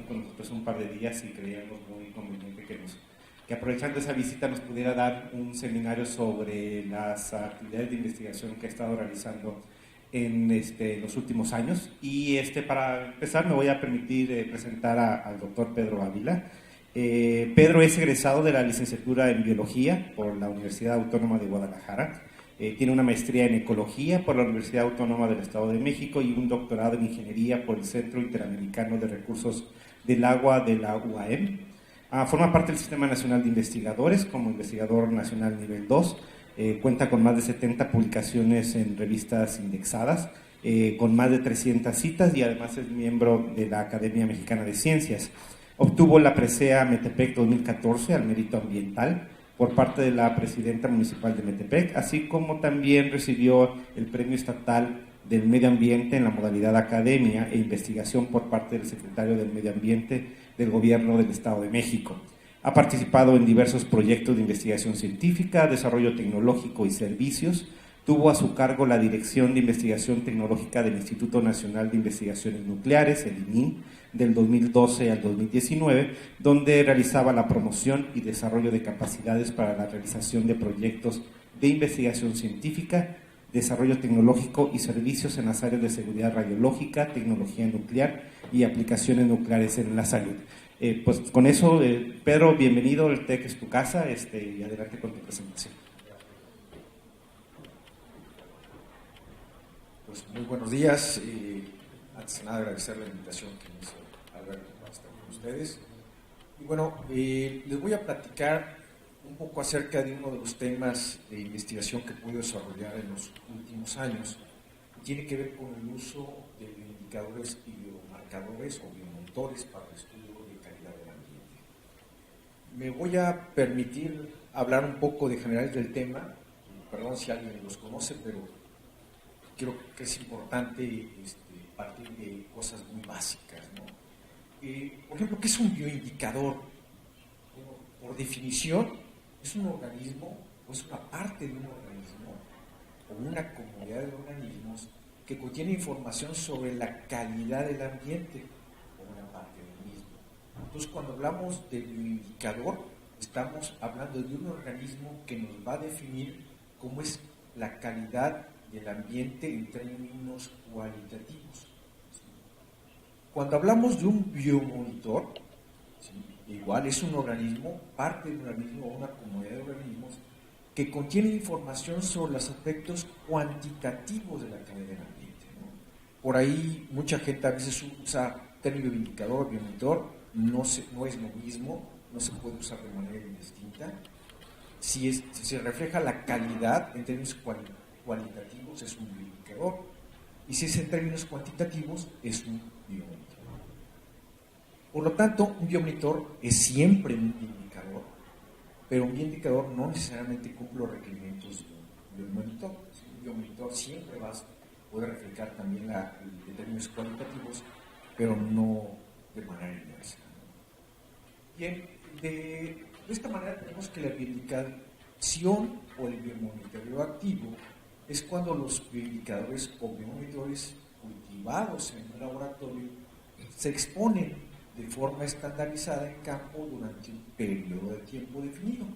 con nosotros un par de días y creíamos muy conveniente que aprovechando esa visita nos pudiera dar un seminario sobre las actividades de investigación que ha estado realizando en los últimos años. Y para empezar me voy a permitir presentar al doctor Pedro Ávila. Pedro es egresado de la licenciatura en Biología por la Universidad Autónoma de Guadalajara. Tiene una maestría en Ecología por la Universidad Autónoma del Estado de México y un doctorado en Ingeniería por el Centro Interamericano de Recursos del Agua de la UAM. Forma parte del Sistema Nacional de Investigadores como investigador nacional nivel 2. Cuenta con más de 70 publicaciones en revistas indexadas, con más de 300 citas y además es miembro de la Academia Mexicana de Ciencias. Obtuvo la presea Metepec 2014 al mérito ambiental por parte de la presidenta municipal de Metepec, así como también recibió el Premio Estatal del Medio Ambiente en la modalidad Academia e Investigación por parte del secretario del Medio Ambiente del Gobierno del Estado de México. Ha participado en diversos proyectos de investigación científica, desarrollo tecnológico y servicios. Tuvo a su cargo la Dirección de Investigación Tecnológica del Instituto Nacional de Investigaciones Nucleares, el ININ, del 2012 al 2019, donde realizaba la promoción y desarrollo de capacidades para la realización de proyectos de investigación científica, desarrollo tecnológico y servicios en las áreas de seguridad radiológica, tecnología nuclear y aplicaciones nucleares en la salud. Pues con eso, Pedro, bienvenido, el TEC es tu casa, y adelante con tu presentación. Pues muy buenos días. Antes de nada agradecer la invitación que me hizo Alberto para estar con ustedes. Y bueno, les voy a platicar un poco acerca de uno de los temas de investigación que pude desarrollar en los últimos años. Tiene que ver con el uso de indicadores y biomarcadores o biomonitores para el estudio de calidad del ambiente. Me voy a permitir hablar un poco de generales del tema. Perdón si alguien los conoce, pero creo que es importante partir de cosas muy básicas, ¿no? Por ejemplo, ¿qué es un bioindicador? Bueno, por definición, es un organismo o es una parte de un organismo o una comunidad de organismos que contiene información sobre la calidad del ambiente o una parte del mismo. Entonces, cuando hablamos de bioindicador, estamos hablando de un organismo que nos va a definir cómo es la calidad del ambiente en términos cualitativos. Cuando hablamos de un biomonitor, igual es un organismo, parte de un organismo o una comunidad de organismos que contiene información sobre los aspectos cuantitativos de la calidad del ambiente, ¿no? Por ahí mucha gente a veces usa término de indicador, biomonitor, no es lo mismo, no se puede usar de manera indistinta. Si se refleja la calidad en términos cualitativos es un bioindicador, y si es en términos cuantitativos es un biomonitor. Por lo tanto, un biomonitor es siempre un indicador, pero un bioindicador no necesariamente cumple los requerimientos de un biomonitor. Un biomonitor siempre va a poder reflejar también en términos cualitativos, pero no de manera inversa. Bien, de esta manera tenemos que la bioindicación o el biomonitoreo activo es cuando los bioindicadores o biomonitores cultivados en un laboratorio se exponen de forma estandarizada en campo durante un periodo de tiempo definido.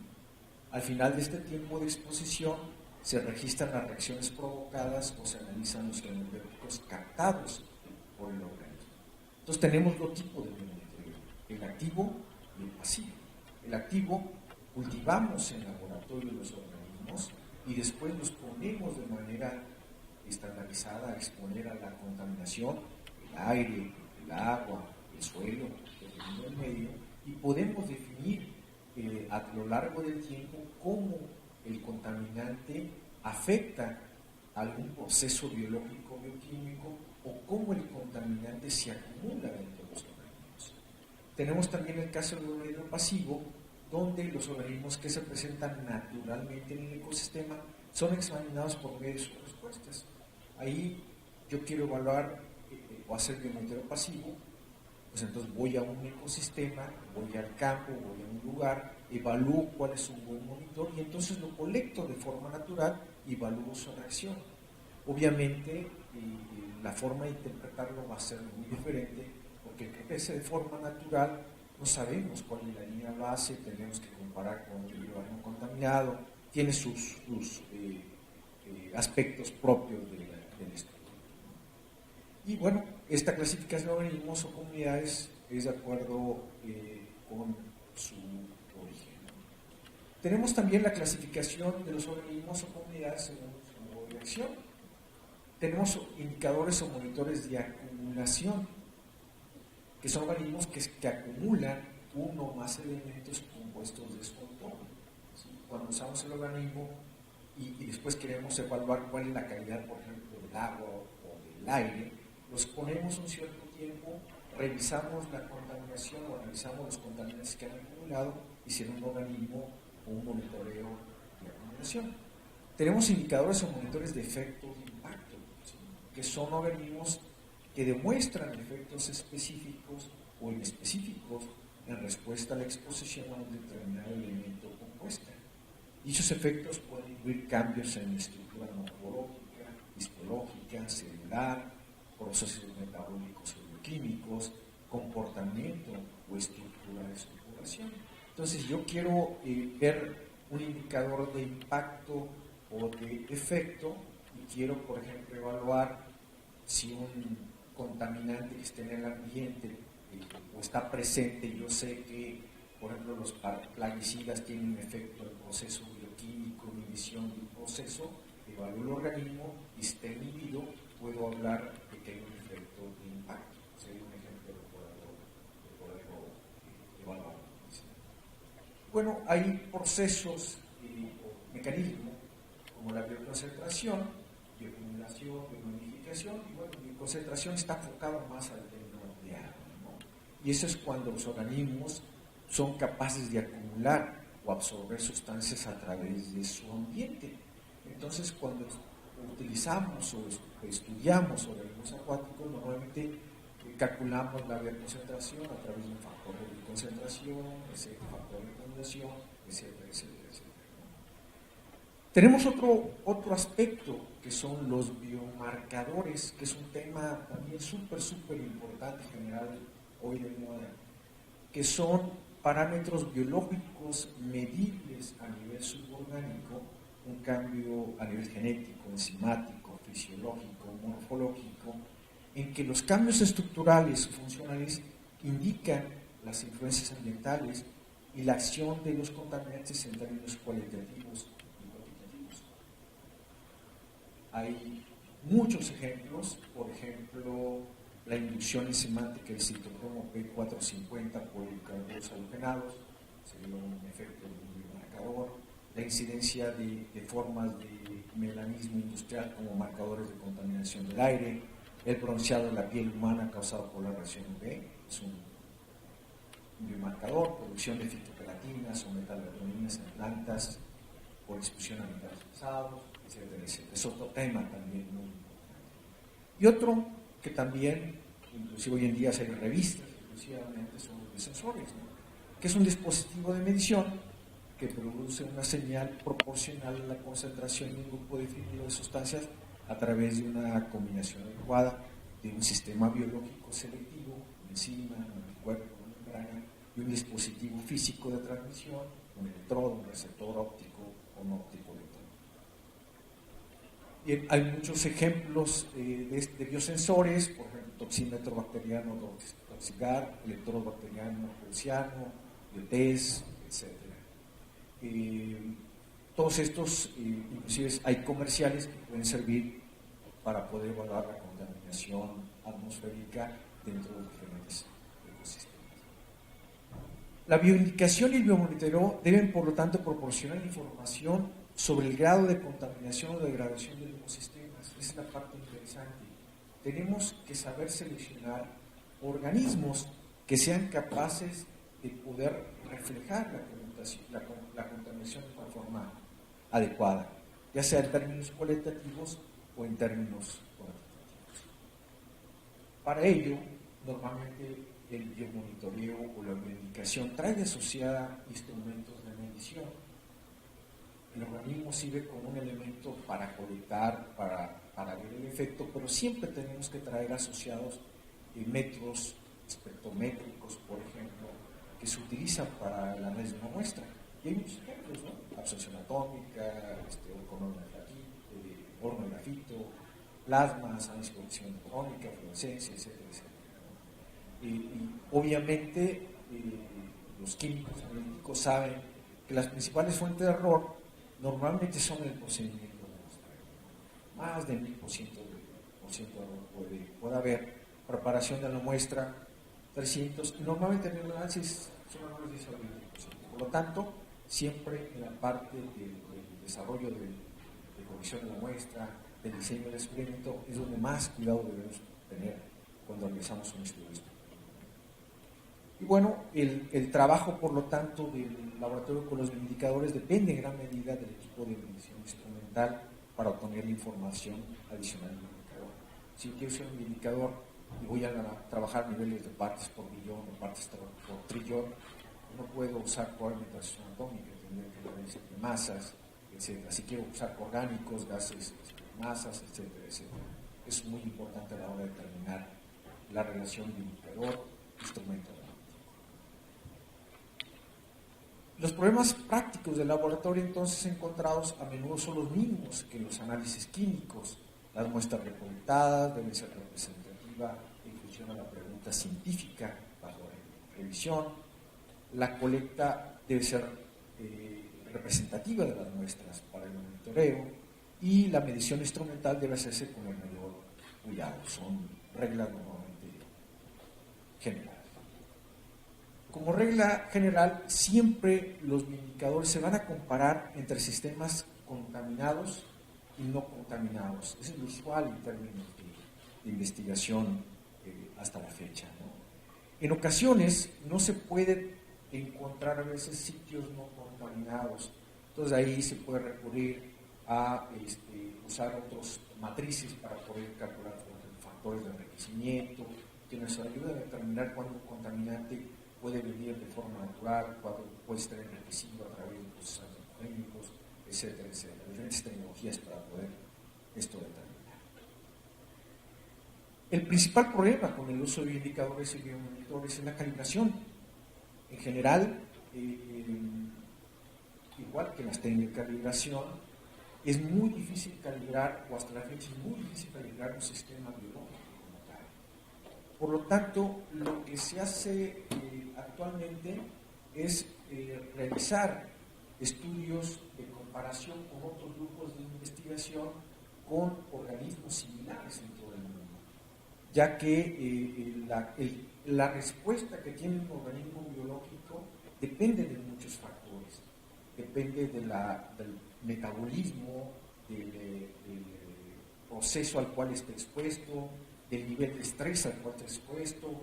Al final de este tiempo de exposición se registran las reacciones provocadas o se analizan los fenómenos captados por el organismo. Entonces tenemos dos tipos de biomonitoreo, el activo y el pasivo. El activo, cultivamos en laboratorio los organismos y después los ponemos de manera estandarizada a exponer a la contaminación, el aire, el agua, el suelo, dependiendo del medio, y podemos definir a lo largo del tiempo cómo el contaminante afecta algún proceso biológico o bioquímico o cómo el contaminante se acumula dentro de los organismos. Tenemos también el caso del organismo pasivo, donde los organismos que se presentan naturalmente en el ecosistema son examinados por medio de sus respuestas. Ahí yo quiero evaluar o hacer biomonitoreo pasivo, pues entonces voy a un ecosistema, voy al campo, voy a un lugar, evalúo cuál es un buen monitor y entonces lo colecto de forma natural y evalúo su reacción. Obviamente la forma de interpretarlo va a ser muy diferente porque crece de forma natural, no sabemos cuál es la línea base, tenemos que comparar con el organismo contaminado, tiene sus aspectos propios del estudio. Y bueno, esta clasificación de organismos o comunidades es de acuerdo con su origen. Tenemos también la clasificación de los organismos o comunidades según su modo de acción. Tenemos indicadores o monitores de acumulación, que son organismos que acumulan uno o más elementos compuestos de su entorno. ¿Sí? Cuando usamos el organismo y después queremos evaluar cuál es la calidad, por ejemplo, del agua o del aire, los ponemos un cierto tiempo, revisamos la contaminación o revisamos los contaminantes que han acumulado y si es un organismo o un monitoreo de acumulación. Tenemos indicadores o monitores de efectos de impacto, ¿sí? Que son organismos que demuestran efectos específicos o inespecíficos en respuesta a la exposición a un determinado elemento compuesto. Dichos efectos pueden incluir cambios en la estructura morfológica, histológica, celular, procesos metabólicos o bioquímicos, comportamiento o estructura de su población. Entonces yo quiero ver un indicador de impacto o de efecto y quiero, por ejemplo, evaluar si un contaminante que esté en el ambiente o está presente. Yo sé que, por ejemplo, los plaguicidas tienen un efecto en el proceso bioquímico, inhibición de un proceso, evalúo el organismo y si está inhibido, puedo hablar de que hay un efecto de impacto. Sería un ejemplo de poderlo evaluar. Bueno, hay procesos o mecanismos como la bioconcentración, bioacumulación, biomodificación, y bueno, la concentración está enfocada más al término de agua, ¿no? Y eso es cuando los organismos son capaces de acumular o absorber sustancias a través de su ambiente. Entonces, cuando utilizamos o estudiamos organismos acuáticos, normalmente calculamos la bioconcentración a través de un factor de concentración, ese factor de condensación, etcétera, etcétera, etcétera. Tenemos otro aspecto que son los biomarcadores, que es un tema también súper importante en general hoy de moda, que son parámetros biológicos medibles a nivel suborgánico, un cambio a nivel genético, enzimático, fisiológico, morfológico, en que los cambios estructurales o funcionales indican las influencias ambientales y la acción de los contaminantes en términos cualitativos. Hay muchos ejemplos, por ejemplo, la inducción enzimática del citocromo P450 por hidrocarburos halogenados, sería un efecto de un biomarcador, la incidencia de formas de melanismo industrial como marcadores de contaminación del aire, el bronceado de la piel humana causado por la radiación UV, es un biomarcador, producción de fitoqueratinas o metalotoninas en plantas por exposición a metales pesados, etcétera, etcétera. Es otro tema también muy importante. Y otro que también, inclusive hoy en día hay revistas, exclusivamente son los biosensores, ¿no? Que es un dispositivo de medición que produce una señal proporcional a la concentración de un grupo definido de sustancias a través de una combinación adecuada de un sistema biológico selectivo, una enzima, un anticuerpo, una membrana y un dispositivo físico de transmisión, un electrodo, un receptor óptico o un óptico electrónico. Bien, hay muchos ejemplos de biosensores, por ejemplo, toxímetro bacteriano Toxigar, electrodo bacteriano gaussiano, biotest, etc. Todos estos, inclusive hay comerciales que pueden servir para poder evaluar la contaminación atmosférica dentro de los diferentes ecosistemas. La bioindicación y el biomonitoreo deben, por lo tanto, proporcionar información sobre el grado de contaminación o degradación de los ecosistemas. Esa es la parte interesante. Tenemos que saber seleccionar organismos que sean capaces de poder reflejar la contaminación de una forma adecuada, ya sea en términos cualitativos o en términos cuantitativos. Para ello, normalmente el biomonitoreo o la bioindicación trae asociada instrumentos de medición. El organismo sirve como un elemento para colectar, para ver el efecto, pero siempre tenemos que traer asociados métodos espectrométricos, por ejemplo, que se utilizan para el análisis de una muestra. Y hay muchos ejemplos, ¿no? Absorción atómica, horno de grafito, plasmas, análisis de condición económica, fluorescencia, etcétera, etcétera, ¿no? Y obviamente los químicos analíticos saben que las principales fuentes de error normalmente son el procedimiento de muestra. Más del 1000% de error puede haber. Preparación de la muestra, 300, y normalmente en el análisis son errores de 10 al 20%. Por lo tanto, siempre en la parte del desarrollo de corrección de la muestra, del diseño del experimento, es donde más cuidado debemos tener cuando realizamos un estudio. Y bueno, el trabajo, por lo tanto, del laboratorio con los indicadores depende en gran medida del equipo de medición instrumental para obtener la información adicional del indicador. Si quiero usar un indicador y voy a trabajar niveles de partes por millón o partes por trillón, no puedo usar probablemente la absorción atómica, tendría que análisis de masas, etcétera. Si quiero usar orgánicos, gases, masas, etcétera, etcétera. Es muy importante a la hora de determinar la relación de indicador-instrumento. Los problemas prácticos del laboratorio entonces encontrados a menudo son los mismos que en los análisis químicos. Las muestras recolectadas deben ser representativas en función a la pregunta científica bajo revisión. La colecta debe ser representativa de las muestras para el monitoreo y la medición instrumental debe hacerse con el mayor cuidado. Son reglas normalmente generales. Como regla general, siempre los indicadores se van a comparar entre sistemas contaminados y no contaminados. Ese es lo usual en términos de investigación hasta la fecha, ¿no? En ocasiones no se puede encontrar a veces sitios no contaminados, entonces ahí se puede recurrir a usar otras matrices para poder calcular factores de enriquecimiento que nos ayudan a determinar cuándo un contaminante puede venir de forma natural, cuándo puede estar enriquecido a través de procesos químicos, etcétera, etcétera. Diferentes tecnologías para poder esto determinar. El principal problema con el uso de indicadores y biomonitores es la calibración. En general, igual que las técnicas de calibración, es muy difícil calibrar, o hasta la fecha es muy difícil calibrar un sistema biológico como tal. Por lo tanto, lo que se hace actualmente es realizar estudios de comparación con otros grupos de investigación con organismos similares en todo el mundo, ya que la respuesta que tiene un organismo biológico depende de muchos factores, depende del metabolismo, del proceso al cual está expuesto, del nivel de estrés al cual está expuesto.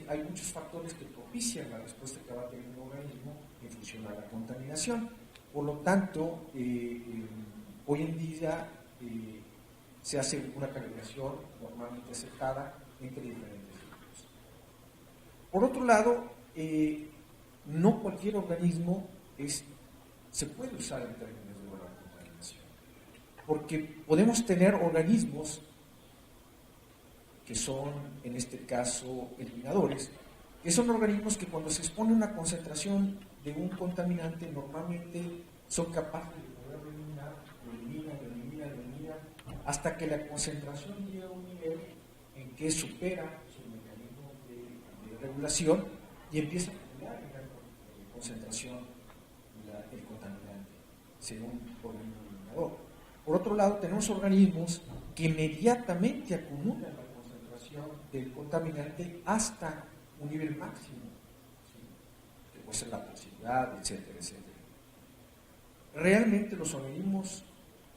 Hay muchos factores que propician la respuesta que va a tener un organismo en función a la contaminación. Por lo tanto, hoy en día se hace una calibración normalmente aceptada entre diferentes grupos. Por otro lado, no cualquier organismo se puede usar en términos de la contaminación, porque podemos tener organismos que son, en este caso, eliminadores, que son organismos que cuando se expone una concentración de un contaminante, normalmente son capaces de poder eliminar, hasta que la concentración llega a un nivel en que supera su mecanismo de regulación y empieza a acumular en la concentración el contaminante, según por el eliminador. Por otro lado, tenemos organismos que inmediatamente acumulan la concentración del contaminante hasta un nivel máximo, ¿sí? Que puede ser la toxicidad, etcétera, etcétera. Realmente los organismos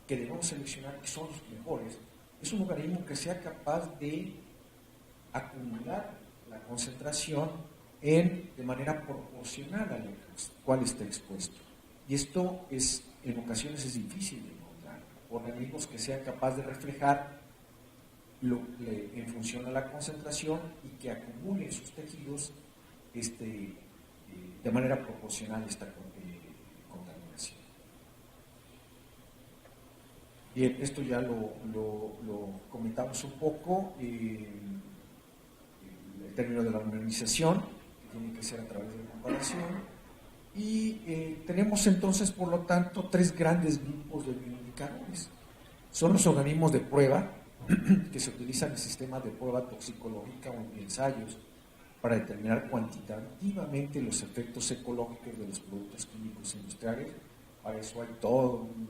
que debemos seleccionar, que son los mejores, es un organismo que sea capaz de acumular la concentración de manera proporcional a la cual está expuesto. Y esto en ocasiones es difícil de encontrar. Organismos que sean capaces de reflejar en función a la concentración y que acumulen sus tejidos de manera proporcional esta contaminación. Bien, esto ya lo comentamos un poco. El término de la organización, que tiene que ser a través de la comparación. Y tenemos entonces, por lo tanto, tres grandes grupos de bioindicadores. Son los organismos de prueba, que se utilizan en sistemas de prueba toxicológica o en ensayos para determinar cuantitativamente los efectos ecológicos de los productos químicos industriales. Para eso hay todo un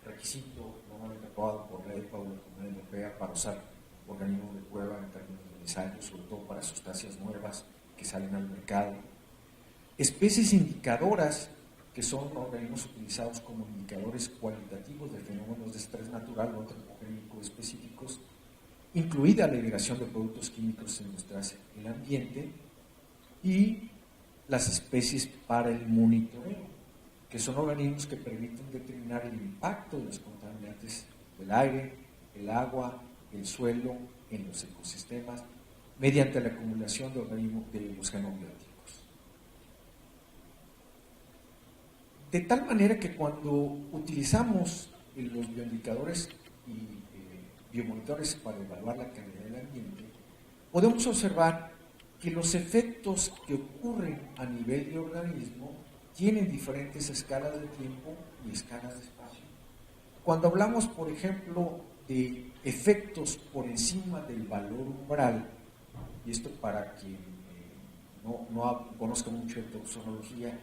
requisito normalmente aprobado por la EPA o la Comunidad Europea para usar organismos de prueba en términos de ensayos, sobre todo para sustancias nuevas que salen al mercado. Especies indicadoras, que son organismos utilizados como indicadores cualitativos de fenómenos de estrés natural o antropogénico específicos, incluida la liberación de productos químicos industriales en el ambiente, y las especies para el monitoreo, que son organismos que permiten determinar el impacto de los contaminantes del aire, el agua, el suelo, en los ecosistemas, mediante la acumulación de organismos de los genobióticos. De tal manera que cuando utilizamos los bioindicadores y biomonitores para evaluar la calidad del ambiente, podemos observar que los efectos que ocurren a nivel de organismo tienen diferentes escalas de tiempo y escalas de espacio. Cuando hablamos, por ejemplo, de efectos por encima del valor umbral, y esto para quien no conozca mucho de toxicología,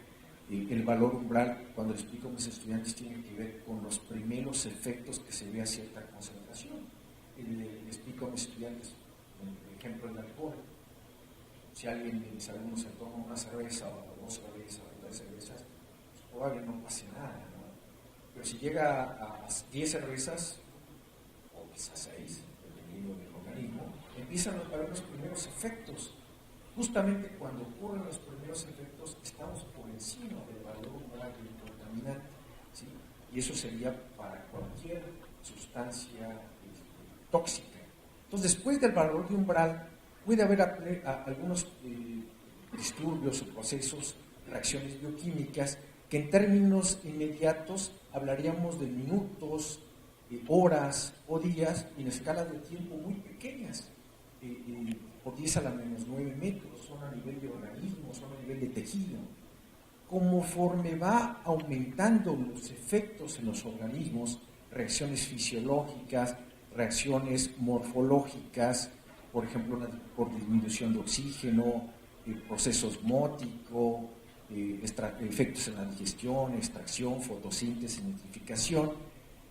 el valor umbral, cuando le explico a mis estudiantes, tiene que ver con los primeros efectos que se ve a cierta concentración. Le explico a mis estudiantes, por ejemplo, el alcohol. Si alguien de mis alumnos se toma una cerveza o dos cervezas o tres cervezas, pues probablemente no pase nada, ¿no? Pero si llega a 10 cervezas, o quizás 6, dependiendo del organismo, empiezan a ver los primeros efectos. Justamente cuando ocurren los primeros efectos, estamos por encima del valor umbral del contaminante, ¿sí? Y eso sería para cualquier sustancia tóxica. Entonces, después del valor de umbral, puede haber algunos disturbios o procesos, reacciones bioquímicas, que en términos inmediatos hablaríamos de minutos, horas o días, en escalas de tiempo muy pequeñas. Por 10 a la menos 9 metros, son a nivel de organismo, son a nivel de tejido. Conforme va aumentando los efectos en los organismos, reacciones fisiológicas, reacciones morfológicas, por ejemplo, por disminución de oxígeno, proceso osmótico, efectos en la digestión, extracción, fotosíntesis, nitrificación,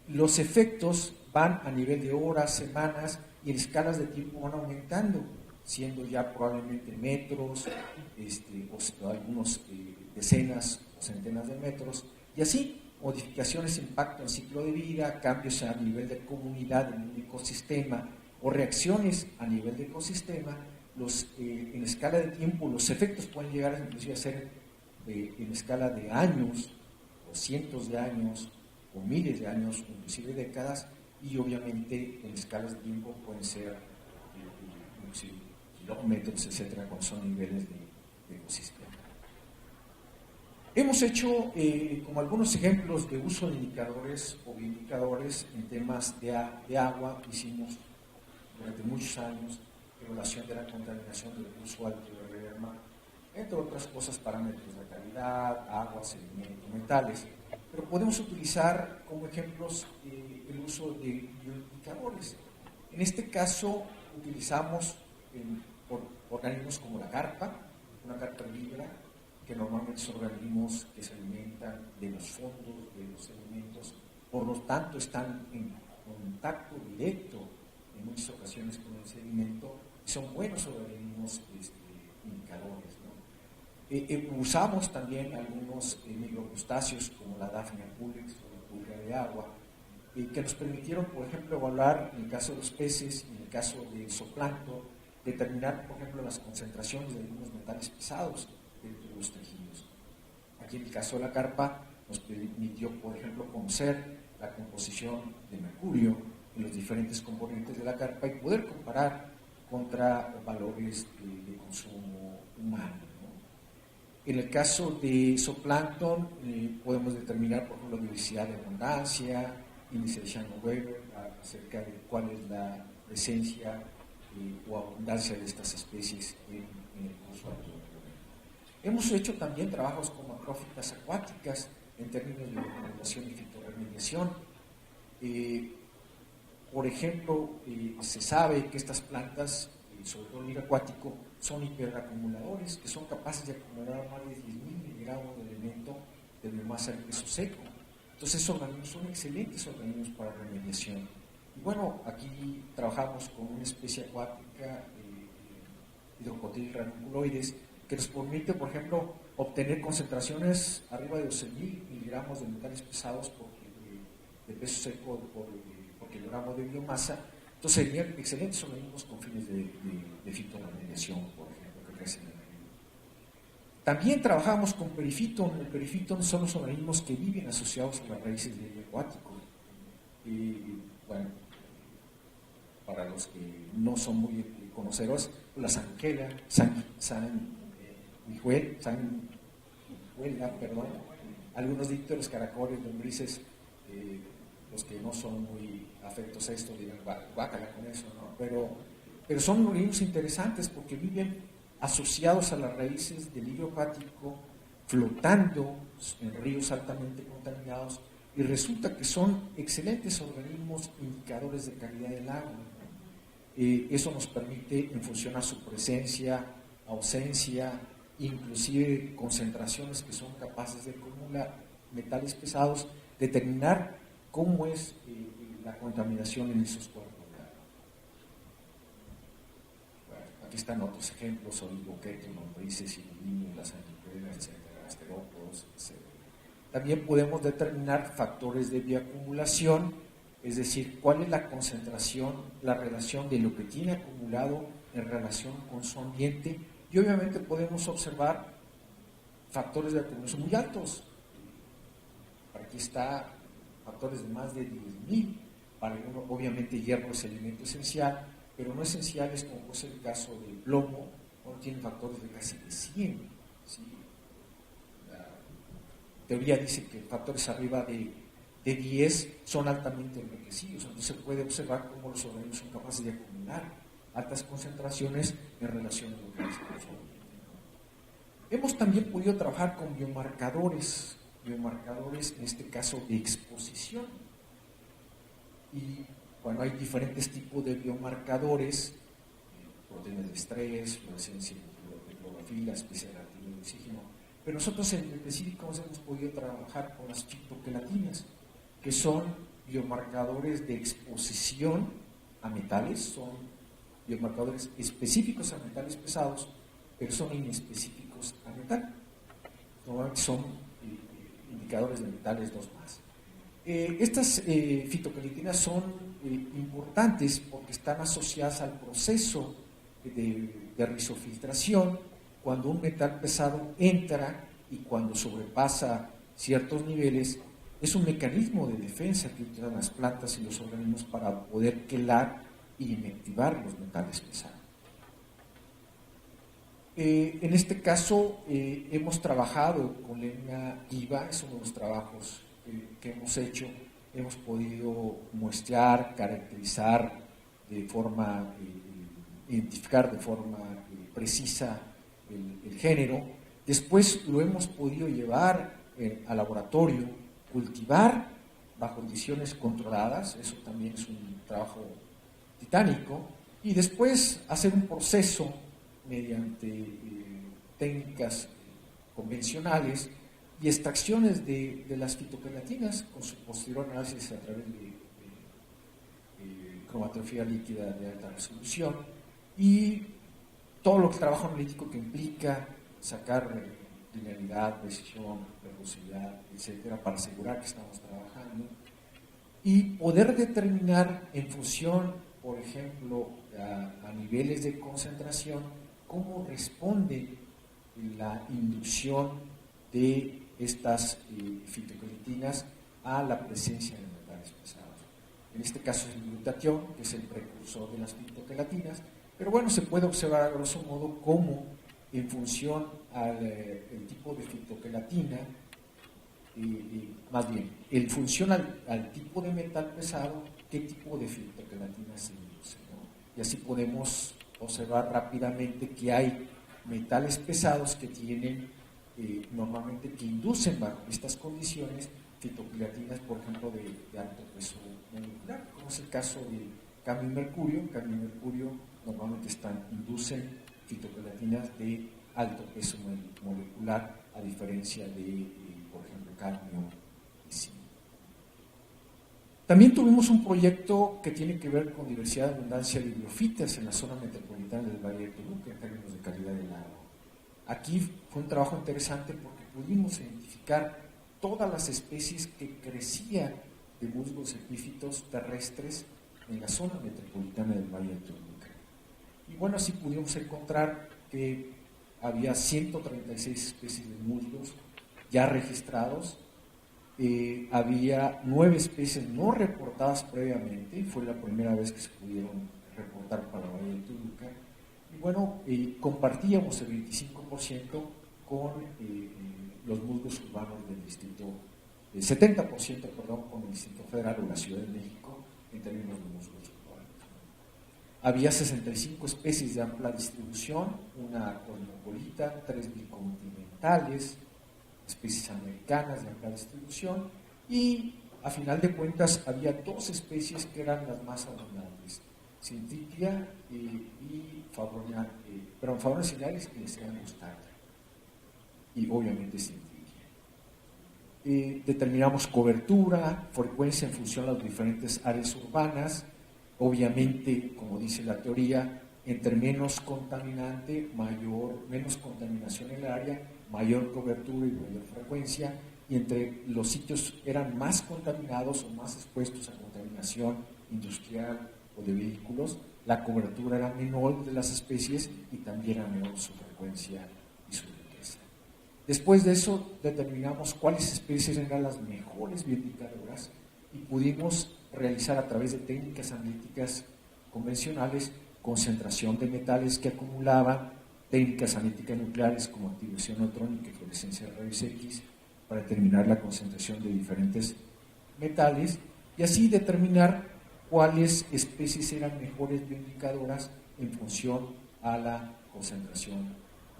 los efectos van a nivel de horas, semanas, y en escalas de tiempo van aumentando, siendo ya probablemente metros, o algunos decenas o centenas de metros, y así modificaciones, impacto en ciclo de vida, cambios a nivel de comunidad en un ecosistema o reacciones a nivel de ecosistema. En escala de tiempo los efectos pueden llegar inclusive a ser en escala de años o cientos de años o miles de años, inclusive décadas, y obviamente en escalas de tiempo pueden ser kilómetros, etcétera, cuando son niveles de ecosistema. Hemos hecho como algunos ejemplos de uso de indicadores o bioindicadores en temas de agua. Hicimos durante muchos años evaluación de la contaminación del uso alto de Rederma, entre otras cosas, parámetros de calidad, agua, sedimento, metales. Pero podemos utilizar como ejemplos el uso de bioindicadores. En este caso utilizamos organismos como la carpa, una carpa libra, que normalmente son organismos que se alimentan de los fondos de los sedimentos, por lo tanto están en contacto directo en muchas ocasiones con el sedimento, y son buenos organismos indicadores, ¿no? Usamos también algunos microcrustáceos como la Daphnia pulex o la pulga de agua, que nos permitieron, por ejemplo, evaluar en el caso de los peces, en el caso del zooplancton, determinar, por ejemplo, las concentraciones de algunos metales pesados dentro de los tejidos. Aquí en el caso de la carpa nos permitió, por ejemplo, conocer la composición de mercurio en los diferentes componentes de la carpa y poder comparar contra valores de consumo humano, ¿no? En el caso de zooplancton podemos determinar, por ejemplo, la diversidad de abundancia, índice de Shannon-Weber, acerca de cuál es la presencia o abundancia de estas especies en el usuario. Hemos hecho también trabajos con macrófitas acuáticas en términos de regulación y fitorremediación. Por ejemplo, se sabe que estas plantas, sobre todo el hilo acuático, son hiperacumuladores, que son capaces de acumular más de 10.000 miligramos de elemento de biomasa en peso seco. Entonces, esos organismos son excelentes organismos para remediación. Y bueno, aquí trabajamos con una especie acuática, Hydrocotyl ranunculoides, que nos permite, por ejemplo, obtener concentraciones arriba de 12.000 miligramos de metales pesados de peso seco por kilogramo de biomasa. Entonces serían excelentes organismos con fines de fitorremediación, por ejemplo, que crecen en el río. También trabajamos con perifiton. El perifiton son los organismos que viven asociados a las raíces del hilo acuático. Bueno, para los que no son muy conocedores, la sanguela, algunos dípteros, caracoles, lombrices, los que no son muy afectos a esto dirán, guácala con eso, ¿no? Pero son organismos interesantes porque viven asociados a las raíces del hilo acuático, flotando en ríos altamente contaminados, y resulta que son excelentes organismos indicadores de calidad del agua. Eso nos permite, en función a su presencia, ausencia, inclusive concentraciones que son capaces de acumular metales pesados, determinar cómo es la contaminación en esos cuerpos de agua. Bueno, aquí están otros ejemplos: oligoquetos, lombrices, silurinos, las anticuelas, etcétera, asterópodos, etcétera. También podemos determinar factores de bioacumulación, es decir, cuál es la concentración, la relación de lo que tiene acumulado en relación con su ambiente, y obviamente podemos observar factores de acumulación muy altos. Aquí está factores de más de 10.000. Para algunos, obviamente, hierro es elemento esencial, pero no esenciales, como puede ser el caso del plomo, no tiene factores de casi de 100. ¿Sí? La teoría dice que factores arriba de 10 son altamente enriquecidos. Entonces se puede observar cómo los organismos son capaces de acumular altas concentraciones en relación a lo que es el sol. Hemos también podido trabajar con biomarcadores, en este caso de exposición. Y bueno, hay diferentes tipos de biomarcadores, proteínas de estrés, fluorescencia de clorofila, especial activo de oxígeno, pero nosotros en específico hemos podido trabajar con las fitoquelatinas, que son biomarcadores de exposición a metales, son biomarcadores específicos a metales pesados, pero son inespecíficos a metal. Normalmente son indicadores de metales 2+. Estas fitoquelatinas son importantes porque están asociadas al proceso de rizofiltración. Cuando un metal pesado entra y cuando sobrepasa ciertos niveles, es un mecanismo de defensa que utilizan las plantas y los organismos para poder quelar y inactivar los metales pesados. En este caso hemos trabajado con Lena Kiva, es uno de los trabajos que hemos hecho. Hemos podido muestrear, caracterizar de forma, identificar de forma precisa el género. Después lo hemos podido llevar al laboratorio, cultivar bajo condiciones controladas, eso también es un trabajo titánico, y después hacer un proceso mediante técnicas convencionales y extracciones de las fitoquelatinas con su posterior análisis a través de cromatografía líquida de alta resolución, y todo lo que trabajo analítico que implica sacar linealidad, precisión, velocidad, etcétera, para asegurar que estamos trabajando y poder determinar en función, por ejemplo, a niveles de concentración, cómo responde la inducción de estas fitoquelatinas a la presencia de metales pesados. En este caso es el glutatión, que es el precursor de las fitoquelatinas, pero bueno, se puede observar a grosso modo cómo, en función al tipo de fitoquelatina, más bien, en función al tipo de metal pesado, qué tipo de fitoquelatina se induce, ¿no? y así podemos observar rápidamente que hay metales pesados que tienen normalmente que inducen bajo estas condiciones fitoquilatinas, por ejemplo, de alto peso molecular, como es el caso de cadmio y mercurio. Cadmio y mercurio normalmente inducen fitoquilatinas de alto peso molecular, a diferencia de, por ejemplo, cadmio y zinc. También tuvimos un proyecto que tiene que ver con diversidad y abundancia de biofitas en la zona metropolitana del Valle de Toluca en términos de calidad del agua. Aquí fue un trabajo interesante porque pudimos identificar todas las especies que crecían de musgos epífitos terrestres en la zona metropolitana del Valle de Toluca. Y bueno, así pudimos encontrar que había 136 especies de musgos ya registrados. Había 9 especies no reportadas previamente, fue la primera vez que se pudieron reportar para el Valle de Toluca. Y bueno, compartíamos el 25% con los musgos urbanos del distrito, el 70%, perdón, con el Distrito Federal o la Ciudad de México en términos de musgos urbanos. Había 65 especies de amplia distribución, una cosmopolita, 3 bicontinentales, especies americanas de amplia distribución, y a final de cuentas había 2 especies que eran las más abundantes, Syntytia y Favonia ciliaris y Lycaena angustiata, y obviamente Syntytia. Determinamos cobertura, frecuencia en función a las diferentes áreas urbanas. Obviamente, como dice la teoría, entre menos contaminante, menos contaminación en el área, mayor cobertura y mayor frecuencia, y entre los sitios eran más contaminados o más expuestos a contaminación industrial o de vehículos, la cobertura era menor de las especies y también era menor su frecuencia y su riqueza. Después de eso determinamos cuáles especies eran las mejores bioindicadoras y pudimos realizar a través de técnicas analíticas convencionales concentración de metales que acumulaban, técnicas analíticas nucleares como activación neutrónica y fluorescencia de rayos X para determinar la concentración de diferentes metales y así determinar cuáles especies eran mejores bioindicadoras en función a la concentración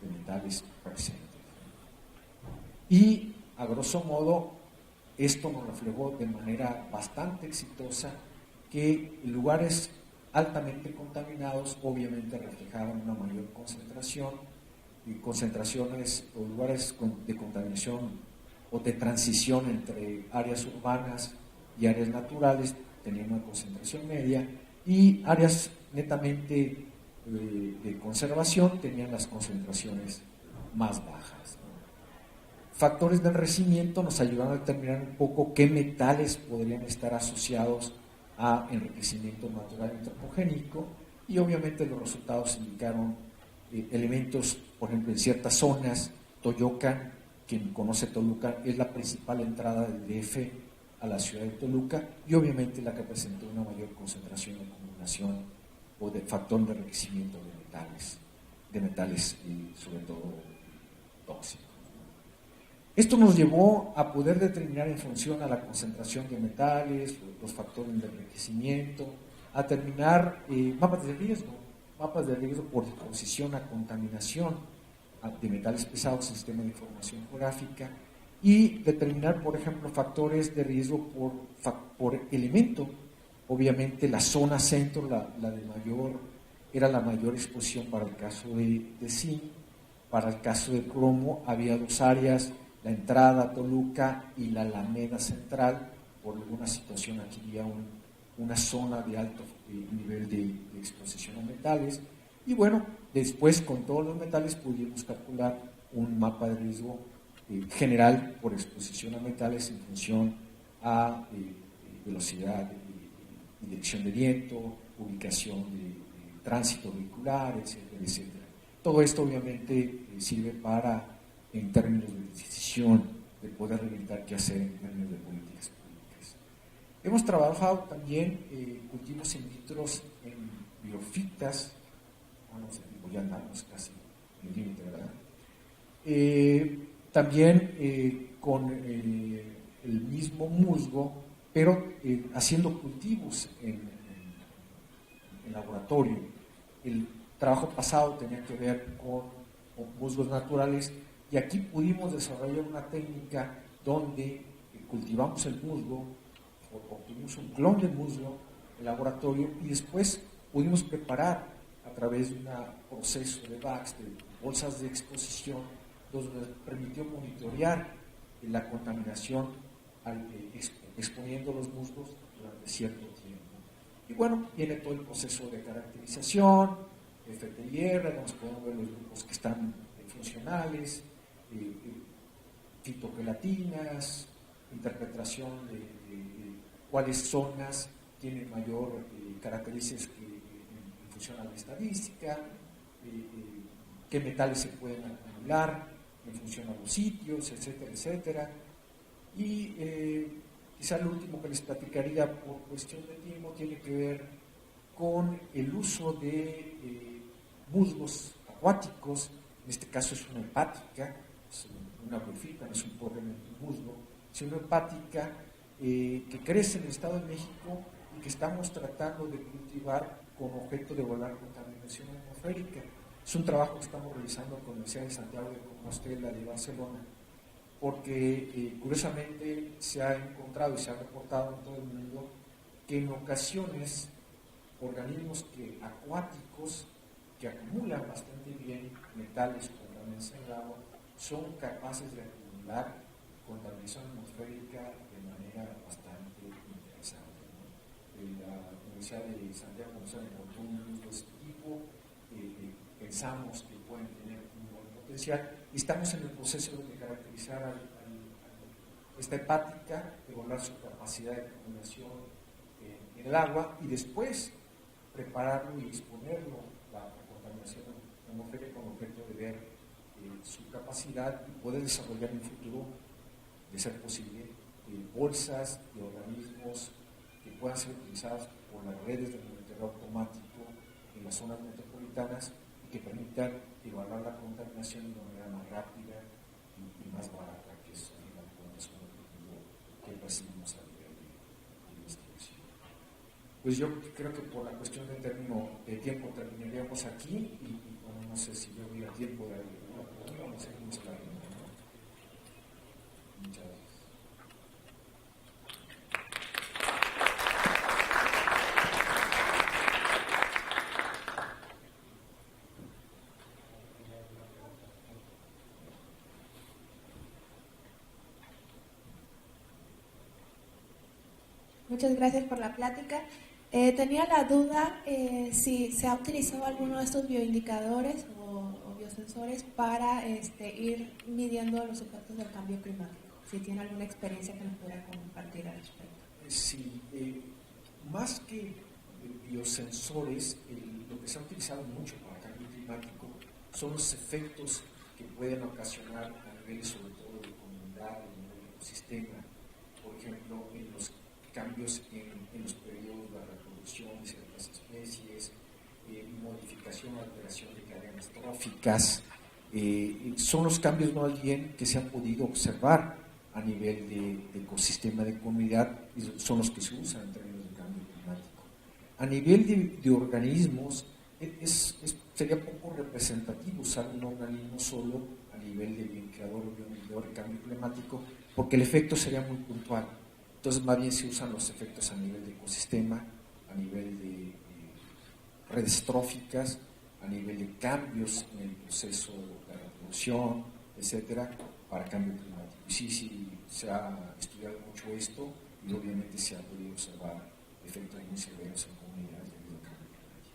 de metales presentes. Y a grosso modo esto nos reflejó de manera bastante exitosa que lugares altamente contaminados obviamente reflejaban una mayor concentración, y concentraciones o lugares de contaminación o de transición entre áreas urbanas y áreas naturales tenían una concentración media, y áreas netamente de conservación tenían las concentraciones más bajas. Factores de enriquecimiento nos ayudaron a determinar un poco qué metales podrían estar asociados a enriquecimiento natural antropogénico, y obviamente los resultados indicaron elementos, por ejemplo, en ciertas zonas. Toyocan, quien conoce Toluca, es la principal entrada del DF a la ciudad de Toluca, y obviamente la que presentó una mayor concentración de acumulación o de factor de enriquecimiento de metales y sobre todo tóxicos. Esto nos llevó a poder determinar en función a la concentración de metales, los factores de enriquecimiento, a determinar mapas de riesgo por exposición a contaminación de metales pesados en sistema de información geográfica, y determinar, por ejemplo, factores de riesgo por elemento. Obviamente la zona centro, era la mayor exposición para el caso de zinc. Para el caso de cromo había 2 áreas, la entrada a Toluca y la Alameda Central. Por alguna situación aquí había una zona de alto nivel de exposición a metales, y bueno, después con todos los metales pudimos calcular un mapa de riesgo general por exposición a metales en función a velocidad, dirección de viento, ubicación de tránsito vehicular, etcétera, etcétera. Todo esto obviamente sirve para, en términos de decisión, de poder orientar qué hacer en términos de políticas públicas. Hemos trabajado también cultivos in vitro en biofitas, ya andamos casi en el límite, ¿verdad? También con el mismo musgo, pero haciendo cultivos en en laboratorio. El trabajo pasado tenía que ver con musgos naturales y aquí pudimos desarrollar una técnica donde cultivamos el musgo, obtuvimos un clon del musgo en laboratorio y después pudimos preparar a través de un proceso de bags, de bolsas de exposición, donde nos permitió monitorear la contaminación exponiendo los musgos durante cierto tiempo. Y bueno, viene todo el proceso de caracterización, FTIR, donde podemos ver los grupos que están funcionales, fitogelatinas, interpretación de cuáles zonas tienen mayor características en función a la estadística, qué metales se pueden acumular en función a los sitios, etcétera, etcétera. Y quizá lo último que les platicaría por cuestión de tiempo tiene que ver con el uso de musgos acuáticos. En este caso es una hepática, es una brufita, no es un propiamente un musgo, es una hepática que crece en el Estado de México y que estamos tratando de cultivar con objeto de evaluar contaminación atmosférica. Es un trabajo que estamos realizando con la Universidad de Santiago de Compostela de Barcelona, porque curiosamente se ha encontrado y se ha reportado en todo el mundo que en ocasiones organismos acuáticos que acumulan bastante bien metales contaminados en el agua son capaces de acumular contaminación atmosférica de manera bastante interesante, ¿no? La Universidad de Santiago de Compostela encontró un musgo de este tipo, pensamos que pueden tener un buen potencial y estamos en el proceso de caracterizar esta hepática, evaluar su capacidad de acumulación en el agua y después prepararlo y exponerlo a la contaminación atmosférica con objeto de ver su capacidad y poder desarrollar en el futuro, de ser posible, bolsas de organismos que puedan ser utilizadas por las redes de monitoreo automático en las zonas metropolitanas y que permitan evaluar la contaminación de una manera más rápida y más barata, que es un objetivo que perseguimos a nivel de investigación. Pues yo creo que por la cuestión de término de tiempo terminaríamos aquí y bueno, no sé si yo hubiera tiempo de alguna pregunta, no sé cómo está bien, ¿no? Muchas gracias. Muchas gracias por la plática. Tenía la duda si se ha utilizado alguno de estos bioindicadores o biosensores para ir midiendo los efectos del cambio climático. Si tiene alguna experiencia que nos pudiera compartir al respecto. Sí, más que biosensores, lo que se ha utilizado mucho para el cambio climático son los efectos que pueden ocasionar a niveles sobre todo de comunidad, en el ecosistema. Por ejemplo, en los cambios en los periodos de reproducción de ciertas especies, modificación o alteración de cadenas tróficas, son los cambios más bien que se han podido observar a nivel de ecosistema de comunidad y son los que se usan en términos de cambio climático. A nivel de organismos, sería poco representativo usar un organismo solo a nivel de bioindicador o bioindicador de cambio climático, porque el efecto sería muy puntual. Entonces, más bien se usan los efectos a nivel de ecosistema, a nivel de redes tróficas, a nivel de cambios en el proceso de reproducción, etcétera, para cambio climático. Y sí, se ha estudiado mucho esto y obviamente se ha podido observar efectos muy severos en comunidades debido al cambio climático.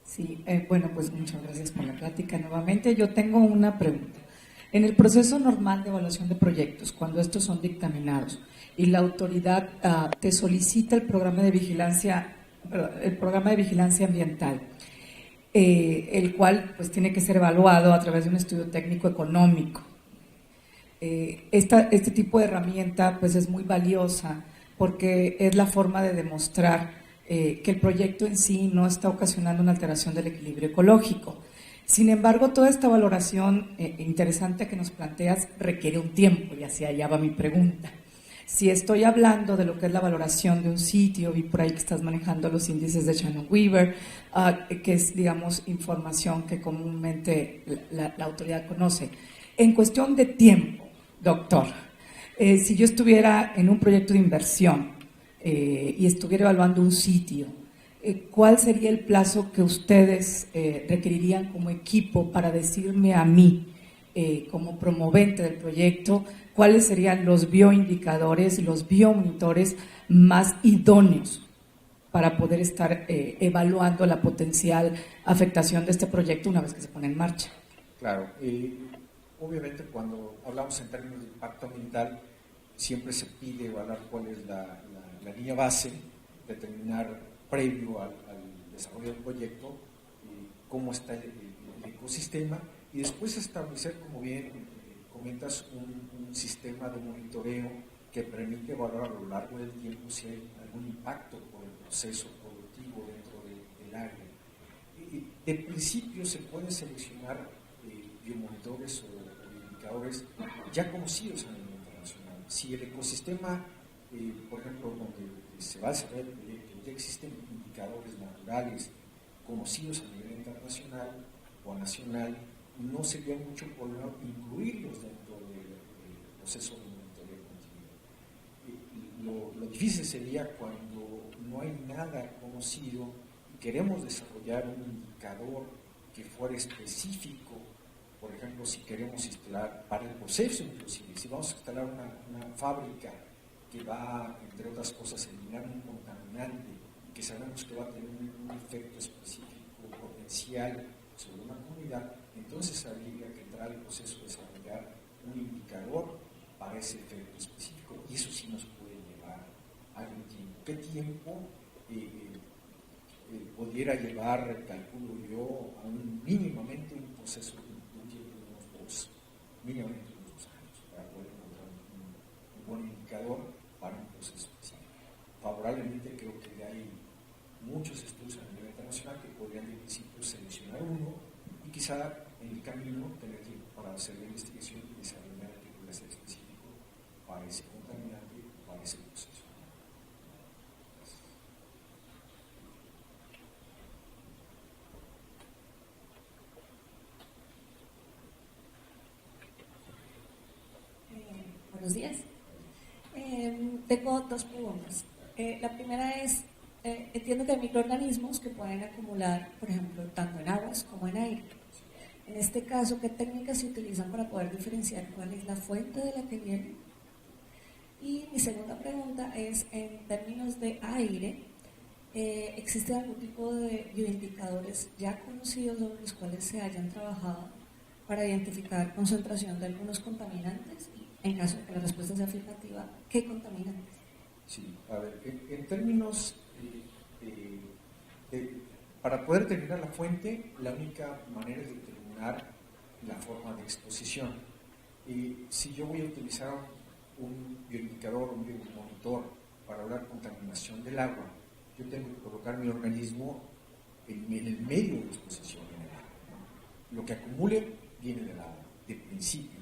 Sí, bueno, pues muchas gracias por la plática nuevamente. Yo tengo una pregunta. En el proceso normal de evaluación de proyectos, cuando estos son dictaminados y la autoridad te solicita el programa de vigilancia ambiental, el cual pues tiene que ser evaluado a través de un estudio técnico económico. Este tipo de herramienta pues es muy valiosa porque es la forma de demostrar que el proyecto en sí no está ocasionando una alteración del equilibrio ecológico. Sin embargo, toda esta valoración interesante que nos planteas requiere un tiempo, y hacia allá va mi pregunta. Si estoy hablando de lo que es la valoración de un sitio, vi por ahí que estás manejando los índices de Shannon-Weaver, que es, digamos, información que comúnmente la autoridad conoce. En cuestión de tiempo, doctor, si yo estuviera en un proyecto de inversión y estuviera evaluando un sitio, ¿cuál sería el plazo que ustedes requerirían como equipo para decirme a mí, como promovente del proyecto, cuáles serían los bioindicadores, los biomonitores más idóneos para poder estar evaluando la potencial afectación de este proyecto una vez que se pone en marcha? Claro, obviamente cuando hablamos en términos de impacto ambiental, siempre se pide evaluar cuál es la línea base, determinar previo al desarrollo del proyecto cómo está el ecosistema, y después establecer, como bien comentas, un sistema de monitoreo que permite evaluar a lo largo del tiempo si hay algún impacto por el proceso productivo dentro del área. De principio se pueden seleccionar biomonitores o indicadores ya conocidos a nivel internacional. Si el ecosistema, por ejemplo, donde se va a desarrollar el proyecto, ya existen indicadores naturales conocidos a nivel internacional o nacional, no sería mucho problema incluirlos dentro del proceso de monitoreo continuo. Lo difícil sería cuando no hay nada conocido y queremos desarrollar un indicador que fuera específico. Por ejemplo, si queremos instalar para el proceso, inclusive, si vamos a instalar una fábrica que va, entre otras cosas, a eliminar un contaminante que sabemos que va a tener un efecto específico potencial sobre una comunidad, entonces habría que entrar al proceso de desarrollar un indicador para ese efecto específico, y eso sí nos puede llevar algún tiempo. ¿Qué tiempo pudiera llevar, calculo yo, a mínimamente un proceso de un tiempo de mínimamente unos 2 años para poder encontrar un buen indicador para un proceso específico? Favorablemente creo que ya hay muchos estudios a nivel internacional que podrían de principio seleccionar uno y quizá en el camino tener tiempo para hacer la investigación y desarrollar el que pueda ser específico para ese contaminante, para ese proceso. Buenos días. Tengo 2 preguntas. La primera es, entiendo que hay microorganismos que pueden acumular, por ejemplo, tanto en aguas como en aire. En este caso, ¿qué técnicas se utilizan para poder diferenciar cuál es la fuente de la que viene? Y mi segunda pregunta es, en términos de aire, ¿existe algún tipo de bioindicadores ya conocidos sobre los cuales se hayan trabajado para identificar concentración de algunos contaminantes? En caso de que la respuesta sea afirmativa, ¿qué contaminantes? Sí, a ver, en términos para poder determinar la fuente, la única manera es determinar la forma de exposición. Si yo voy a utilizar un bioindicador, un biomonitor para hablar contaminación del agua, yo tengo que colocar mi organismo en el medio de exposición en el agua, ¿no? Lo que acumule viene del agua, de principio.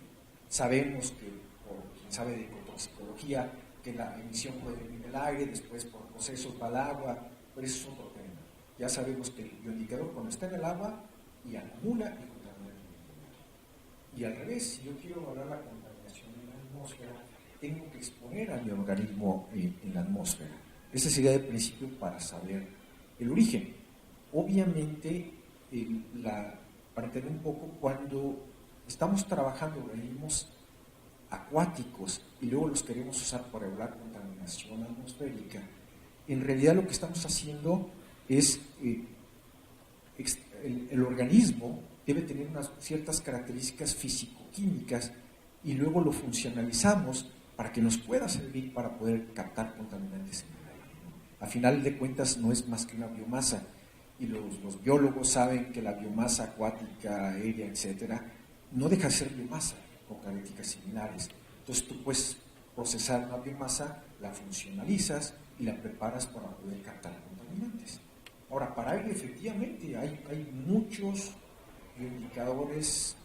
Sabemos que, por quien sabe de ecotoxicología, que la emisión puede venir del aire, después por procesos va al agua, pero eso es otro tema. Ya sabemos que el bioindicador cuando está en el agua y acumula y contamina el agua. Y al revés, si yo quiero evaluar la contaminación en la atmósfera, tengo que exponer a mi organismo en la atmósfera. Ese sería de principio para saber el origen. Obviamente, para entender un poco, cuando estamos trabajando organismos acuáticos y luego los queremos usar para evaluar contaminación atmosférica, en realidad lo que estamos haciendo es el organismo debe tener unas ciertas características físico-químicas y luego lo funcionalizamos para que nos pueda servir para poder captar contaminantes en el aire, ¿no? A final de cuentas no es más que una biomasa, y los biólogos saben que la biomasa acuática, aérea, etcétera, no deja de ser biomasa con características similares. Entonces tú puedes procesar una biomasa, la funcionalizas y la preparas para poder captar contaminantes. Ahora, para aire efectivamente hay muchos bioindicadores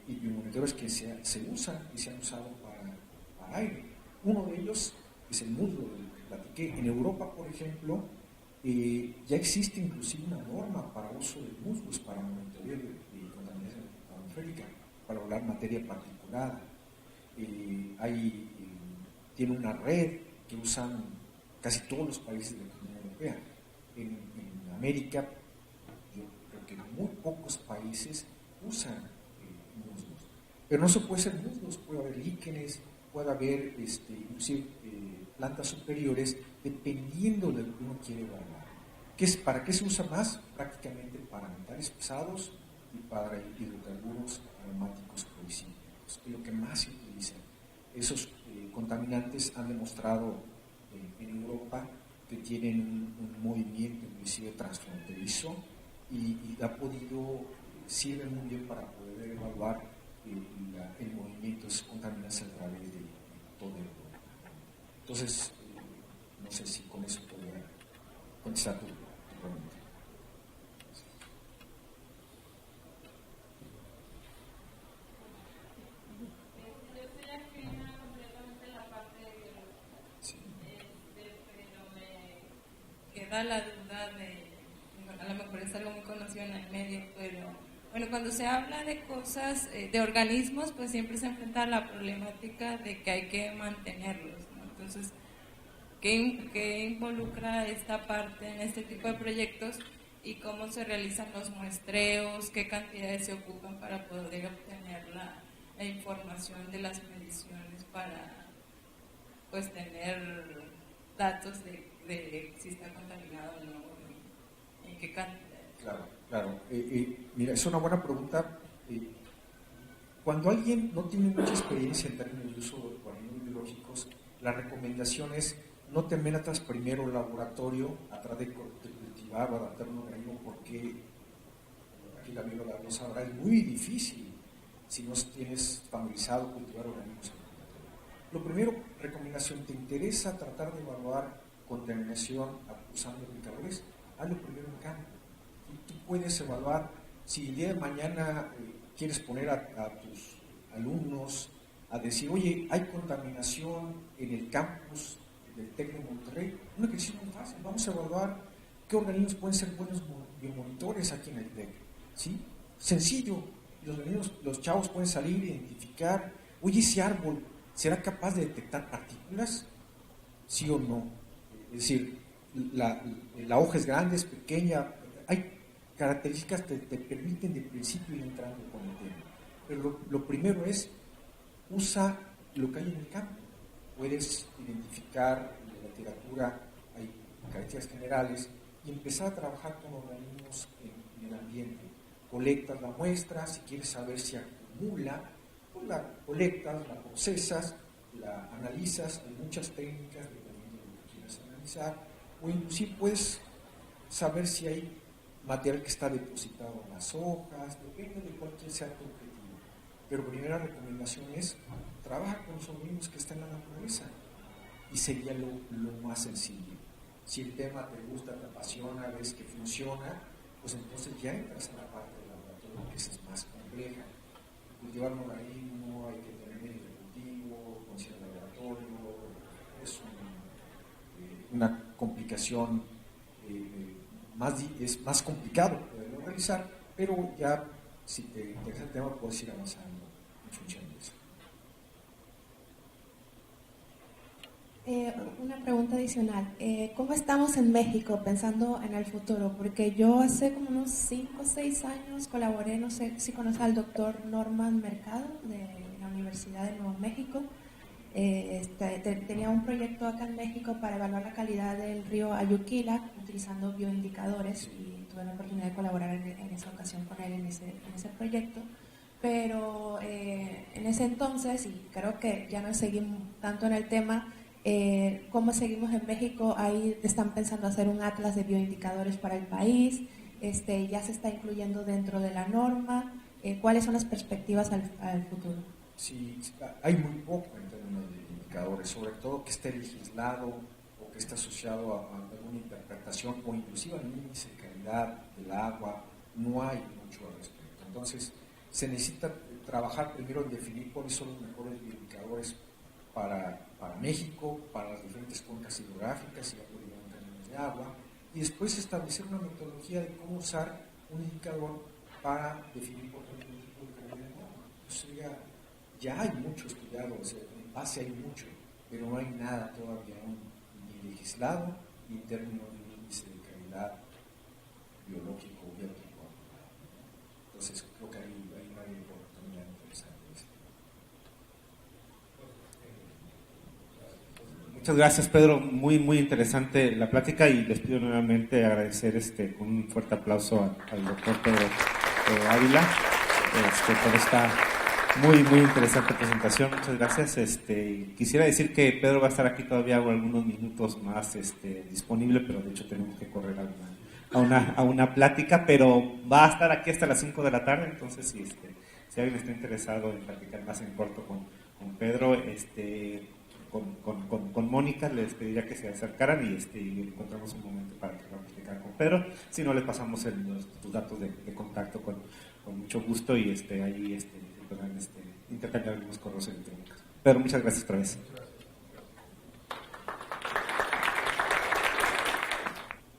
y biomonitores que se usan y se han usado para aire. Uno de ellos es el musgo del que platiqué. En Europa, por ejemplo, ya existe inclusive una norma para uso de musgos para monitoreo de contaminación atmosférica, para hablar materia particulada. Tiene una red que usan casi todos los países de la Unión Europea. En América, yo creo que muy pocos países usan musgos. Pero no se puede hacer musgos, puede haber líquenes, puede haber inclusive plantas superiores, dependiendo de lo que uno quiere evaluar. ¿Para qué se usa más? Prácticamente para metales pesados y para hidrocarburos aromáticos policíclicos, es lo que más se utiliza. Esos contaminantes han demostrado en Europa que tienen un movimiento inclusive transfronterizo y sirve muy bien para poder evaluar el movimiento de esos contaminantes a través de todo Europa. Entonces, no sé si con eso podría contestar tu pregunta. Queda la duda a lo mejor es algo muy conocido en el medio, pero bueno, cuando se habla de cosas, de organismos, pues siempre se enfrenta a la problemática de que hay que mantenerlos, ¿no? Entonces, ¿qué involucra esta parte en este tipo de proyectos y cómo se realizan los muestreos, qué cantidades se ocupan para poder obtener la información de las mediciones para pues tener datos de si está contaminado o no, en qué cantidad? Claro. Mira, es una buena pregunta. Cuando alguien no tiene mucha experiencia en términos de uso de organismos biológicos, la recomendación es no te metas primero al laboratorio a tratar de cultivar o adaptar un organismo, porque aquí la bióloga lo sabrá, es muy difícil si no tienes familiarizado cultivar organismos. Lo primero, recomendación, ¿te interesa tratar de evaluar contaminación usando indicadores? Hazlo primero en campo. Y tú puedes evaluar, si el día de mañana quieres poner a tus alumnos a decir, oye, hay contaminación en el campus del TEC de Monterrey, una que es muy fácil, vamos a evaluar qué organismos pueden ser buenos biomonitores aquí en el TEC. ¿Sí? Sencillo, los chavos pueden salir e identificar, oye, ese árbol, ¿será capaz de detectar partículas? ¿Sí o no? Es decir, la hoja es grande, es pequeña, hay características que te permiten de principio ir entrando con el tema. Pero lo primero es, usa lo que hay en el campo. Puedes identificar en la literatura, hay características generales, y empezar a trabajar con organismos en el ambiente. Colectas la muestra, si quieres saber si acumula, pues la colectas, la procesas, la analizas, hay muchas técnicas dependiendo de lo que quieras analizar, o inclusive puedes saber si hay material que está depositado en las hojas, depende de cuál sea tu objetivo. Pero primera recomendación es, trabaja con los organismos que están en la naturaleza, y sería lo más sencillo. Si el tema te gusta, te apasiona, ves que funciona, pues entonces ya entras en la parte del laboratorio, que es más compleja. Cultivar un organismo, hay que tener medio de cultivo, considerar el laboratorio, es una complicación, es más complicado poderlo realizar, pero ya si te interesa el tema puedes ir avanzando en función de eso. Una pregunta adicional. ¿Cómo estamos en México pensando en el futuro? Porque yo hace como unos 5 o 6 años colaboré, no sé si conoce al doctor Norman Mercado de la Universidad de Nuevo México. Tenía un proyecto acá en México para evaluar la calidad del río Ayuquila utilizando bioindicadores, y tuve la oportunidad de colaborar en esa ocasión con él en ese proyecto. Pero en ese entonces, y creo que ya no seguimos tanto en el tema, cómo seguimos en México, ahí están pensando hacer un atlas de bioindicadores para el país, ya se está incluyendo dentro de la norma. ¿Cuáles son las perspectivas al futuro? Sí, hay muy poco en términos de indicadores, sobre todo que esté legislado o que esté asociado a alguna interpretación o inclusive al índice de calidad del agua, no hay mucho al respecto. Entonces, se necesita trabajar primero en definir cuáles son los mejores indicadores para México, para las diferentes cuencas hidrográficas y en términos de agua, y después establecer una metodología de cómo usar un indicador para definir, por ejemplo, el tipo de calidad de agua. O sea, ya hay mucho estudiado, o sea, en base hay mucho, pero no hay nada todavía ni legislado ni en términos de un índice de calidad biológico o biótico. Entonces, creo que hay una oportunidad interesante. Muchas gracias, Pedro. Muy, muy interesante la plática y les pido nuevamente agradecer con un fuerte aplauso al doctor Pedro Ávila por esta muy, muy interesante presentación. Muchas gracias. Quisiera decir que Pedro va a estar aquí todavía algunos minutos más disponible, pero de hecho tenemos que correr a una plática, pero va a estar aquí hasta las 5 de la tarde, entonces si alguien está interesado en platicar más en corto con Pedro, con Mónica, les pediría que se acercaran y encontramos un momento para que vamos a platicar con Pedro. Si no, les pasamos tus datos de contacto con mucho gusto y ahí podrán intercambiar algunos correos electrónicos. Pedro, muchas gracias otra vez.